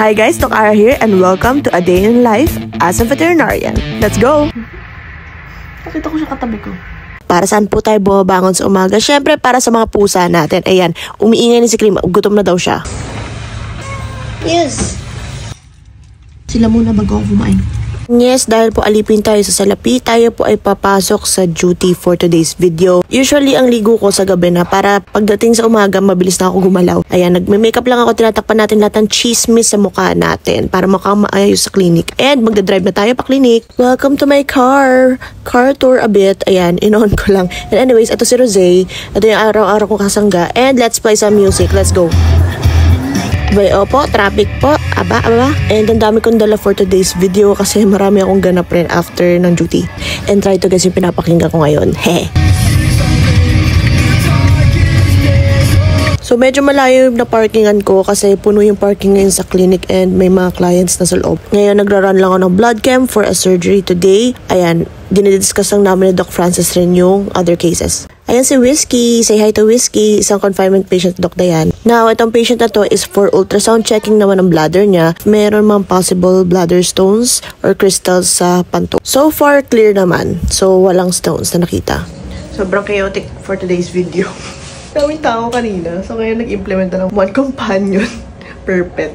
Hi guys, Doc Ara here and welcome to a day in life as a veterinarian. Let's go! Nakita ko siya katabi ko. Para saan po tayo bumabangon sa umaga? Syempre para sa mga pusa natin. Ayan, umiingay ni si Cream. Gutom na daw siya. Yes! Sila muna bago ako kumain. Yes, dahil po alipin tayo sa salapi, tayo po ay papasok sa duty for today's video. Usually, ang ligo ko sa gabi na para pagdating sa umaga, mabilis na ako gumalaw. Ayan, nagme-makeup lang ako, tinatakpan natin lahat ng chismis sa mukha natin para mukhang maayos sa clinic. And magdadrive na tayo pa clinic. Welcome to my car! Car tour a bit. Ayan, in-on ko lang. And anyways, ito si Rosé. Ito yung araw-araw kong kasangga. And let's play some music. Let's go! Bay, opo, traffic po. Aba. And ang dami kong dala for today's video kasi marami akong ganap rin after ng duty. And try to guys yung pinapakinggan ko ngayon. Heh. So medyo malayo na parkingan ko kasi puno yung parking ngayon sa clinic and may mga clients na sa loob. Ngayon nagra-run lang ako ng blood chem for a surgery today. Ayan, dinidiscuss lang namin ni Doc Francis rin yung other cases. Ayan si Whiskey. Say hi to Whiskey. Isang confinement patient, Doc Dayan. Now, itong patient na to is for ultrasound checking naman ng bladder niya. Meron mga possible bladder stones or crystals sa panto. So far, clear naman. So, walang stones na nakita. Sobrang chaotic for today's video. Daming tao kanina. So, kaya nag-implement na ng one companion per pet.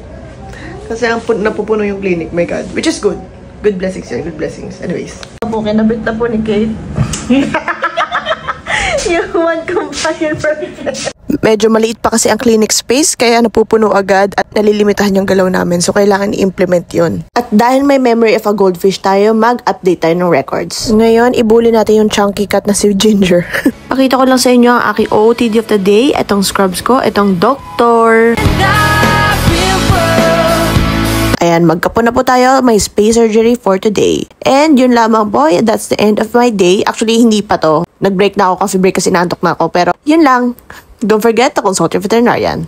Kasi ang napupuno yung clinic. My God. Which is good. Good blessings yan. Good blessings. Anyways. Kinabit na po ni Kate. Yung one companion per pet. Medyo maliit pa kasi ang clinic space kaya napupuno agad at nalilimitahan yung galaw namin. So, kailangan i-implement yun. At dahil may memory of a goldfish tayo, mag-update tayo ng records. Ngayon, ibuli natin yung chunky cat na si Ginger. Pakita ko lang sa inyo ang aking OOTD of the day. Itong scrubs ko, itong doctor. Ayan, magkapo na po tayo. May space surgery for today. And yun lamang po, that's the end of my day. Actually, hindi pa to. Nag-break na ako, coffee break kasi naantok na ako. Pero yun lang. Don't forget to consult your veterinarian.